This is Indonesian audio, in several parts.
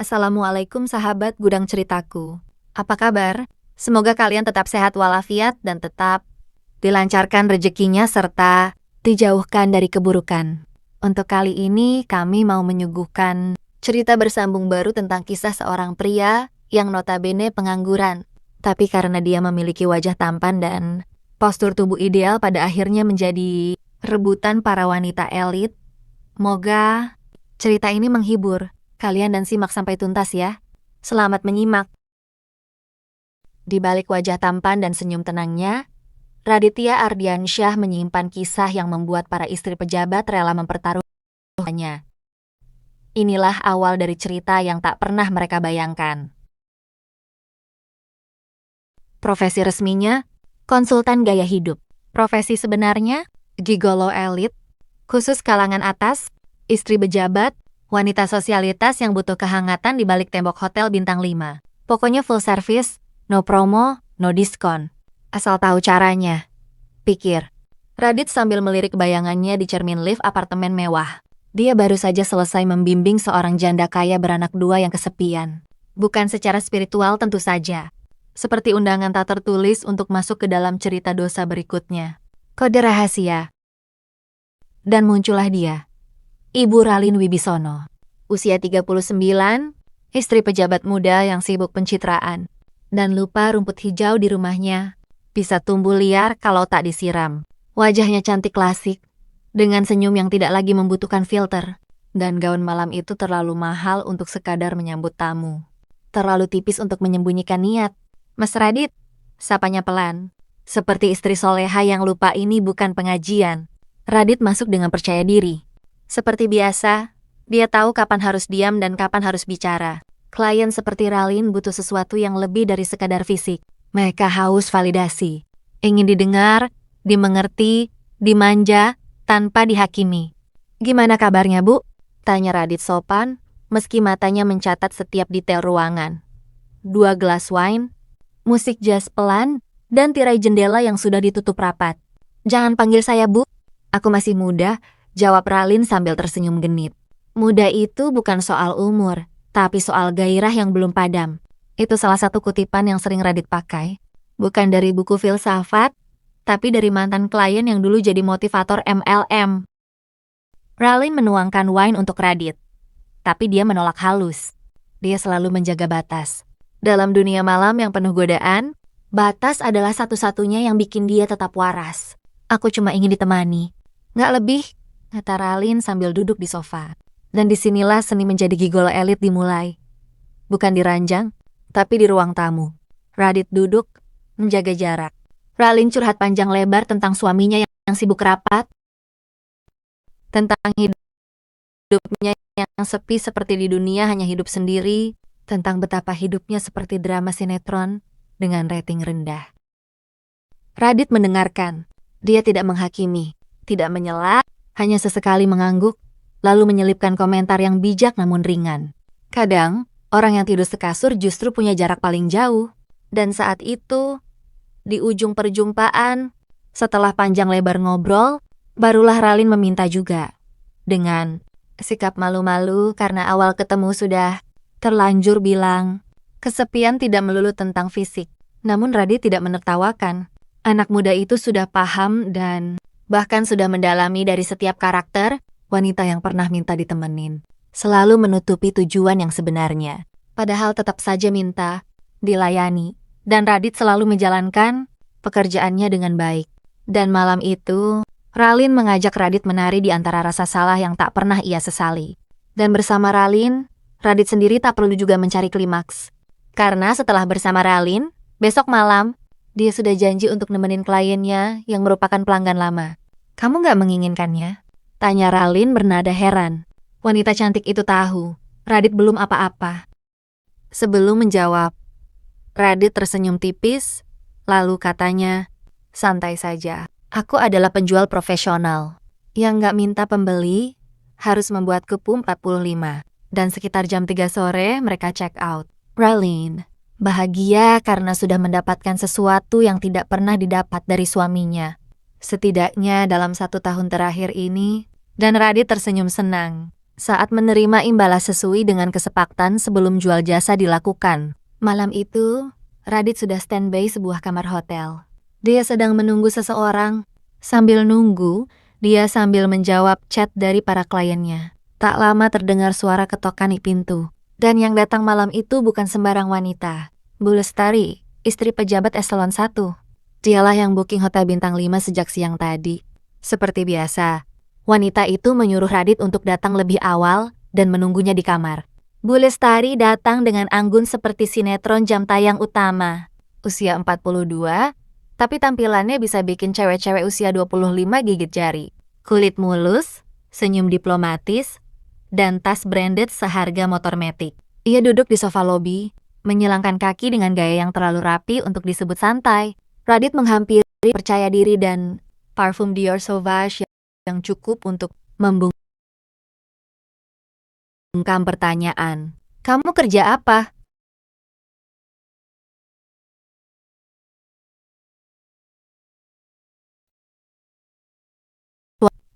Assalamualaikum sahabat gudang ceritaku. Apa kabar? Semoga kalian tetap sehat walafiat dan tetap dilancarkan rezekinya serta dijauhkan dari keburukan. Untuk kali ini kami mau menyuguhkan cerita bersambung baru tentang kisah seorang pria yang notabene pengangguran. Tapi karena dia memiliki wajah tampan dan postur tubuh ideal, pada akhirnya menjadi rebutan para wanita elit. Moga cerita ini menghibur kalian dan simak sampai tuntas ya. Selamat menyimak. Di balik wajah tampan dan senyum tenangnya, Raditya Ardiansyah menyimpan kisah yang membuat para istri pejabat rela mempertaruhkannya. Inilah awal dari cerita yang tak pernah mereka bayangkan. Profesi resminya, konsultan gaya hidup. Profesi sebenarnya, gigolo elit, khusus kalangan atas, istri pejabat, wanita sosialitas yang butuh kehangatan di balik tembok hotel bintang 5. Pokoknya full service, no promo, no diskon. Asal tahu caranya. Pikir Radit sambil melirik bayangannya di cermin lift apartemen mewah. Dia baru saja selesai membimbing seorang janda kaya beranak 2 yang kesepian. Bukan secara spiritual tentu saja. Seperti undangan tak tertulis untuk masuk ke dalam cerita dosa berikutnya. Kode rahasia. Dan muncullah dia. Ibu Ralin Wibisono. Usia 39, istri pejabat muda yang sibuk pencitraan. Dan lupa rumput hijau di rumahnya bisa tumbuh liar kalau tak disiram. Wajahnya cantik klasik, dengan senyum yang tidak lagi membutuhkan filter. Dan gaun malam itu terlalu mahal untuk sekadar menyambut tamu. Terlalu tipis untuk menyembunyikan niat. Mas Radit, sapanya pelan. Seperti istri soleha yang lupa ini bukan pengajian. Radit masuk dengan percaya diri. Seperti biasa, dia tahu kapan harus diam dan kapan harus bicara. Klien seperti Ralin butuh sesuatu yang lebih dari sekadar fisik. Mereka haus validasi. Ingin didengar, dimengerti, dimanja, tanpa dihakimi. Gimana kabarnya, Bu? Tanya Radit sopan, meski matanya mencatat setiap detail ruangan. 2 gelas wine, musik jazz pelan, dan tirai jendela yang sudah ditutup rapat. Jangan panggil saya Bu, aku masih muda, jawab Ralin sambil tersenyum genit. Muda itu bukan soal umur, tapi soal gairah yang belum padam. Itu salah satu kutipan yang sering Radit pakai. Bukan dari buku filsafat, tapi dari mantan klien yang dulu jadi motivator MLM. Ralin menuangkan wine untuk Radit, tapi dia menolak halus. Dia selalu menjaga batas. Dalam dunia malam yang penuh godaan, batas adalah satu-satunya yang bikin dia tetap waras. Aku cuma ingin ditemani. Nggak lebih, kata Ralin sambil duduk di sofa. Dan disinilah seni menjadi gigolo elit dimulai. Bukan di ranjang, tapi di ruang tamu. Radit duduk, menjaga jarak. Ralin curhat panjang lebar tentang suaminya yang sibuk rapat. Tentang hidupnya yang sepi seperti di dunia hanya hidup sendiri. Tentang betapa hidupnya seperti drama sinetron dengan rating rendah. Radit mendengarkan. Dia tidak menghakimi, tidak menyela, hanya sesekali mengangguk, lalu menyelipkan komentar yang bijak namun ringan. Kadang, orang yang tidur sekasur justru punya jarak paling jauh. Dan saat itu, di ujung perjumpaan, setelah panjang lebar ngobrol, barulah Ralin meminta juga. Dengan sikap malu-malu karena awal ketemu sudah terlanjur bilang, kesepian tidak melulu tentang fisik. Namun Radit tidak menertawakan. Anak muda itu sudah paham dan bahkan sudah mendalami dari setiap karakter wanita yang pernah minta ditemenin. Selalu menutupi tujuan yang sebenarnya. Padahal tetap saja minta, dilayani. Dan Radit selalu menjalankan pekerjaannya dengan baik. Dan malam itu, Ralin mengajak Radit menari di antara rasa salah yang tak pernah ia sesali. Dan bersama Ralin, Radit sendiri tak perlu juga mencari klimaks. Karena setelah bersama Ralin, besok malam, dia sudah janji untuk nemenin kliennya yang merupakan pelanggan lama. Kamu gak menginginkannya? Tanya Ralin bernada heran. Wanita cantik itu tahu, Radit belum apa-apa. Sebelum menjawab, Radit tersenyum tipis, lalu katanya, santai saja. Aku adalah penjual profesional. Yang gak minta pembeli, harus membuat kupu 45. Dan sekitar jam 3 sore mereka check out. Ralin bahagia karena sudah mendapatkan sesuatu yang tidak pernah didapat dari suaminya. Setidaknya dalam 1 tahun terakhir ini, dan Radit tersenyum senang. saat menerima imbalan sesuai dengan kesepakatan sebelum jual jasa dilakukan. Malam itu, Radit sudah standby sebuah kamar hotel. Dia sedang menunggu seseorang. Sambil nunggu, dia sambil menjawab chat dari para kliennya. Tak lama terdengar suara ketokan di pintu. Dan yang datang malam itu bukan sembarang wanita. Bu Lestari, istri pejabat eselon 1. Dialah yang booking hotel bintang 5 sejak siang tadi. Seperti biasa, wanita itu menyuruh Radit untuk datang lebih awal dan menunggunya di kamar. Bu Lestari datang dengan anggun seperti sinetron jam tayang utama. Usia 42, tapi tampilannya bisa bikin cewek-cewek usia 25 gigit jari. Kulit mulus, senyum diplomatis, dan tas branded seharga motor Matic. Ia duduk di sofa lobi, menyilangkan kaki dengan gaya yang terlalu rapi untuk disebut santai. Radit menghampiri, percaya diri dan parfum Dior Sauvage yang cukup untuk membungkam pertanyaan. Kamu kerja apa?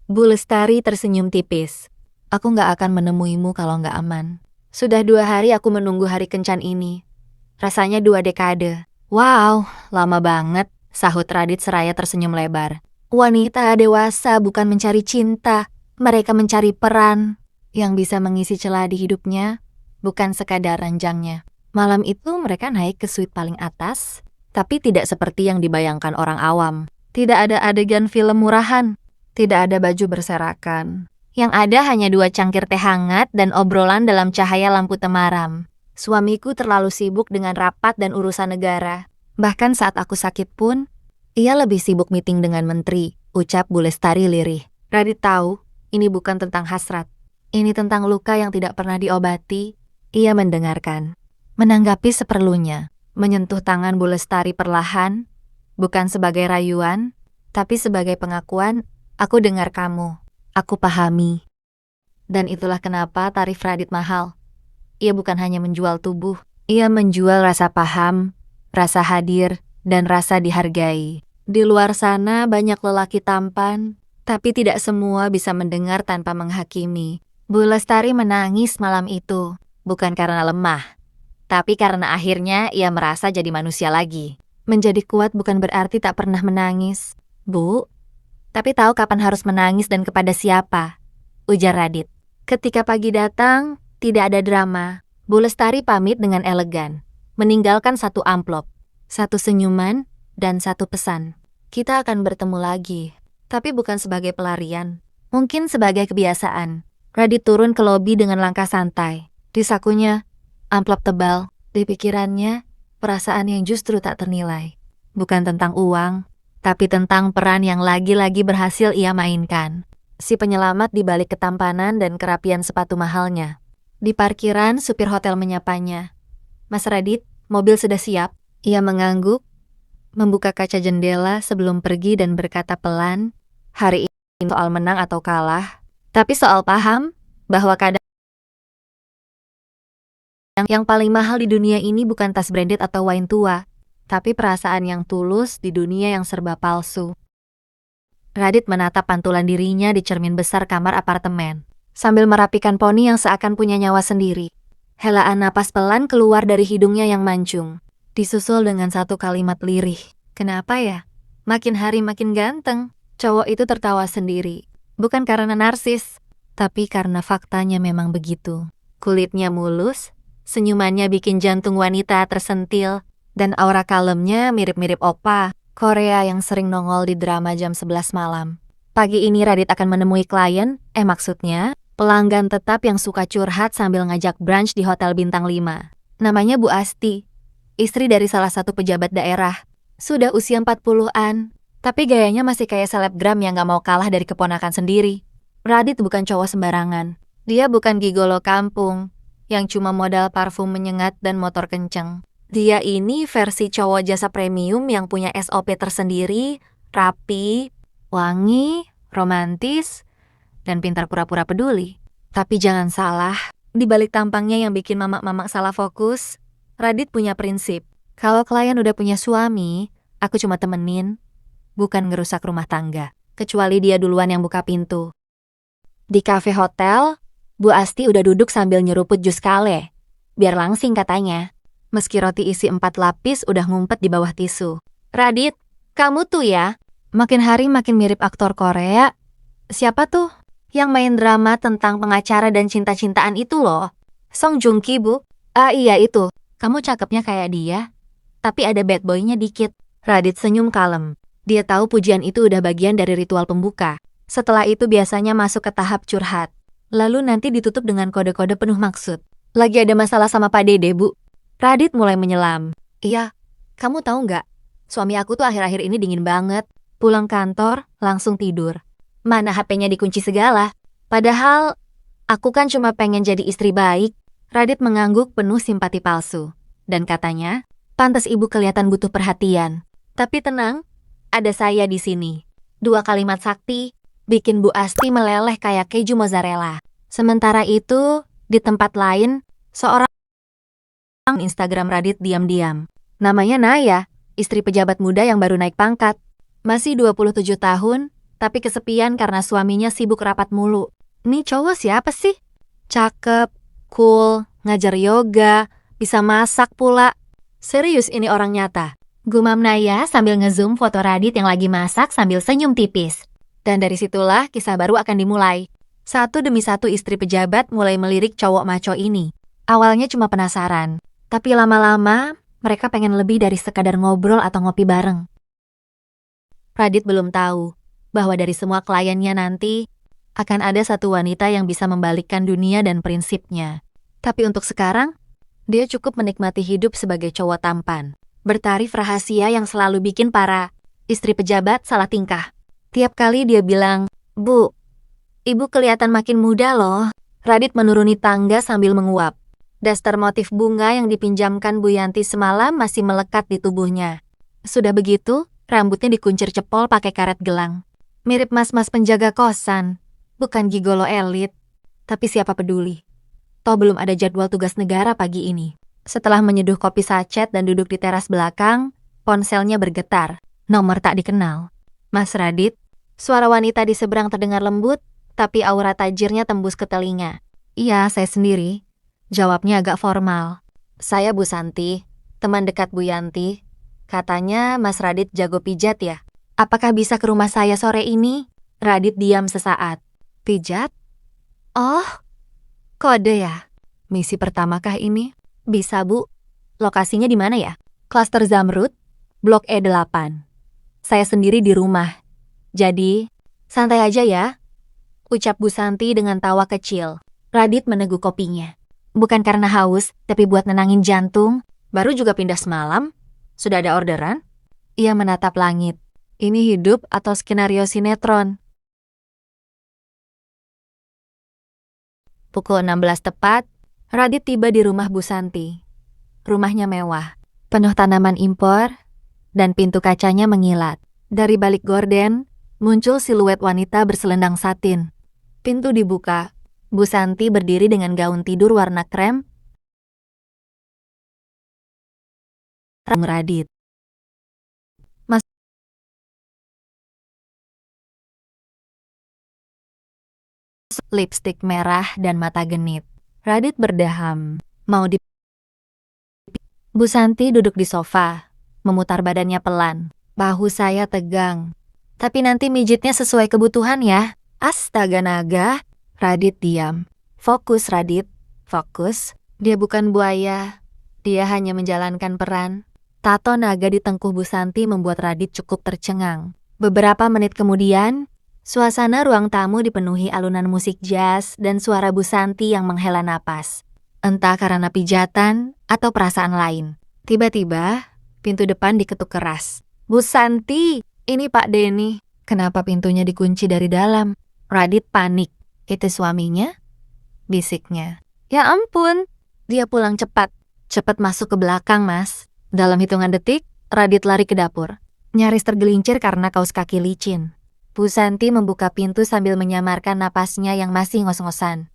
Bu Lestari tersenyum tipis. Aku nggak akan menemuimu kalau nggak aman. Sudah 2 hari aku menunggu hari kencan ini. Rasanya 2 dekade. Wow, lama banget, sahut Radit seraya tersenyum lebar. Wanita dewasa bukan mencari cinta, mereka mencari peran yang bisa mengisi celah di hidupnya, bukan sekadar ranjangnya. Malam itu mereka naik ke suite paling atas, tapi tidak seperti yang dibayangkan orang awam. Tidak ada adegan film murahan, tidak ada baju berserakan. Yang ada hanya 2 cangkir teh hangat dan obrolan dalam cahaya lampu temaram. Suamiku terlalu sibuk dengan rapat dan urusan negara. Bahkan saat aku sakit pun, ia lebih sibuk meeting dengan menteri, ucap Bu Lestari lirih. Radit tahu, ini bukan tentang hasrat. Ini tentang luka yang tidak pernah diobati. Ia mendengarkan, menanggapi seperlunya, menyentuh tangan Bu Lestari perlahan, bukan sebagai rayuan, tapi sebagai pengakuan, aku dengar kamu, aku pahami. Dan itulah kenapa tarif Radit mahal. Ia bukan hanya menjual tubuh, ia menjual rasa paham, rasa hadir, dan rasa dihargai. Di luar sana banyak lelaki tampan, tapi tidak semua bisa mendengar tanpa menghakimi. Bu Lestari menangis malam itu, bukan karena lemah, tapi karena akhirnya ia merasa jadi manusia lagi. Menjadi kuat bukan berarti tak pernah menangis, Bu. Tapi tahu kapan harus menangis dan kepada siapa, ujar Radit. Ketika pagi datang, tidak ada drama. Bu Lestari pamit dengan elegan, meninggalkan 1 amplop, 1 senyuman, dan 1 pesan. Kita akan bertemu lagi, tapi bukan sebagai pelarian, mungkin sebagai kebiasaan. Radit turun ke lobi dengan langkah santai. Di sakunya, amplop tebal. Di pikirannya, perasaan yang justru tak ternilai. Bukan tentang uang, tapi tentang peran yang lagi-lagi berhasil ia mainkan. Si penyelamat di balik ketampanan dan kerapian sepatu mahalnya. Di parkiran, supir hotel menyapanya. Mas Radit, mobil sudah siap. Ia mengangguk, membuka kaca jendela sebelum pergi dan berkata pelan, hari ini soal menang atau kalah, tapi soal paham bahwa kadang yang paling mahal di dunia ini bukan tas branded atau wine tua, tapi perasaan yang tulus di dunia yang serba palsu. Radit menatap pantulan dirinya di cermin besar kamar apartemen, sambil merapikan poni yang seakan punya nyawa sendiri. Helaan napas pelan keluar dari hidungnya yang mancung, disusul dengan 1 kalimat lirih. Kenapa ya? Makin hari makin ganteng. Cowok itu tertawa sendiri. Bukan karena narsis, tapi karena faktanya memang begitu. Kulitnya mulus, senyumannya bikin jantung wanita tersentil, dan aura kalemnya mirip-mirip opa Korea yang sering nongol di drama jam 11 malam. Pagi ini Radit akan menemui klien, maksudnya, pelanggan tetap yang suka curhat sambil ngajak brunch di Hotel Bintang 5. Namanya Bu Asti, istri dari salah satu pejabat daerah. Sudah usia 40-an, tapi gayanya masih kayak selebgram yang gak mau kalah dari keponakan sendiri. Radit bukan cowok sembarangan. Dia bukan gigolo kampung, yang cuma modal parfum menyengat dan motor kenceng. Dia ini versi cowok jasa premium yang punya SOP tersendiri, rapi, wangi, romantis, dan pintar pura-pura peduli. Tapi jangan salah, di balik tampangnya yang bikin mamak-mamak salah fokus, Radit punya prinsip. Kalau klien udah punya suami, aku cuma temenin, bukan ngerusak rumah tangga. Kecuali dia duluan yang buka pintu. Di kafe hotel, Bu Asti udah duduk sambil nyeruput jus kale. Biar langsing katanya. Meski roti isi 4 lapis udah ngumpet di bawah tisu. Radit, kamu tuh ya, makin hari makin mirip aktor Korea. Siapa tuh? Yang main drama tentang pengacara dan cinta-cintaan itu loh. Song Joong Ki, Bu. Ah iya itu, kamu cakepnya kayak dia. Tapi ada bad boy-nya dikit. Radit senyum kalem. Dia tahu pujian itu udah bagian dari ritual pembuka. Setelah itu biasanya masuk ke tahap curhat. Lalu nanti ditutup dengan kode-kode penuh maksud. Lagi ada masalah sama Pak Dede, Bu. Radit mulai menyelam. Iya, kamu tahu nggak? Suami aku tuh akhir-akhir ini dingin banget. Pulang kantor, langsung tidur. Mana HP-nya dikunci segala. Padahal, aku kan cuma pengen jadi istri baik. Radit mengangguk penuh simpati palsu. Dan katanya, pantas ibu kelihatan butuh perhatian. Tapi tenang, ada saya di sini. 2 kalimat sakti bikin Bu Asti meleleh kayak keju mozzarella. Sementara itu, di tempat lain, seorang Instagram Radit diam-diam. Namanya Naya, istri pejabat muda yang baru naik pangkat. Masih 27 tahun, tapi kesepian karena suaminya sibuk rapat mulu. Nih cowok siapa sih? Cakep, cool, ngajar yoga, bisa masak pula. Serius ini orang nyata. Gumam Naya sambil ngezoom foto Radit yang lagi masak sambil senyum tipis. Dan dari situlah kisah baru akan dimulai. Satu demi satu istri pejabat mulai melirik cowok maco ini. Awalnya cuma penasaran, tapi lama-lama mereka pengen lebih dari sekadar ngobrol atau ngopi bareng. Radit belum tahu bahwa dari semua kliennya nanti akan ada satu wanita yang bisa membalikkan dunia dan prinsipnya. Tapi untuk sekarang, dia cukup menikmati hidup sebagai cowok tampan. Bertarif rahasia yang selalu bikin para istri pejabat salah tingkah. Tiap kali dia bilang, "Bu, ibu kelihatan makin muda loh." Radit menuruni tangga sambil menguap. Daster motif bunga yang dipinjamkan Bu Yanti semalam masih melekat di tubuhnya. Sudah begitu, rambutnya dikuncir cepol pakai karet gelang. Mirip mas-mas penjaga kosan, bukan gigolo elit. Tapi siapa peduli? Toh belum ada jadwal tugas negara pagi ini. Setelah menyeduh kopi sachet dan duduk di teras belakang, ponselnya bergetar. Nomor tak dikenal. Mas Radit, suara wanita di seberang terdengar lembut, tapi aura tajirnya tembus ke telinga. Iya, saya sendiri. Jawabnya agak formal. Saya Bu Santi, teman dekat Bu Yanti. Katanya Mas Radit jago pijat ya? Apakah bisa ke rumah saya sore ini? Radit diam sesaat. Pijat? Oh, kode ya? Misi pertamakah ini? Bisa, Bu. Lokasinya di mana ya? Klaster Zamrud, Blok E8. Saya sendiri di rumah. Jadi, santai aja ya. Ucap Bu Santi dengan tawa kecil. Radit meneguk kopinya. Bukan karena haus, tapi buat nenangin jantung. Baru juga pindah semalam. Sudah ada orderan? Ia menatap langit. Ini hidup atau skenario sinetron? Pukul 16 tepat, Radit tiba di rumah Bu Santi. Rumahnya mewah, penuh tanaman impor, dan pintu kacanya mengilat. Dari balik gorden, muncul siluet wanita berselendang satin. Pintu dibuka. Bu Santi berdiri dengan gaun tidur warna krem. Radit. Mas lipstik merah dan mata genit. Radit berdeham. Mau di... Bu Santi duduk di sofa, memutar badannya pelan. Bahu saya tegang. Tapi nanti mijitnya sesuai kebutuhan ya. Astaga naga. Radit diam. Fokus Radit, fokus. Dia bukan buaya. Dia hanya menjalankan peran. Tato naga di tengkuh Bu Santi membuat Radit cukup tercengang. Beberapa menit kemudian, suasana ruang tamu dipenuhi alunan musik jazz dan suara Bu Santi yang menghela napas. Entah karena pijatan atau perasaan lain. Tiba-tiba, pintu depan diketuk keras. Bu Santi, ini Pak Denny. Kenapa pintunya dikunci dari dalam? Radit panik. Itu suaminya? Bisiknya. Ya ampun, dia pulang cepat. Cepat masuk ke belakang, Mas. Dalam hitungan detik, Radit lari ke dapur. Nyaris tergelincir karena kaos kaki licin. Bu Santi membuka pintu sambil menyamarkan napasnya yang masih ngos-ngosan.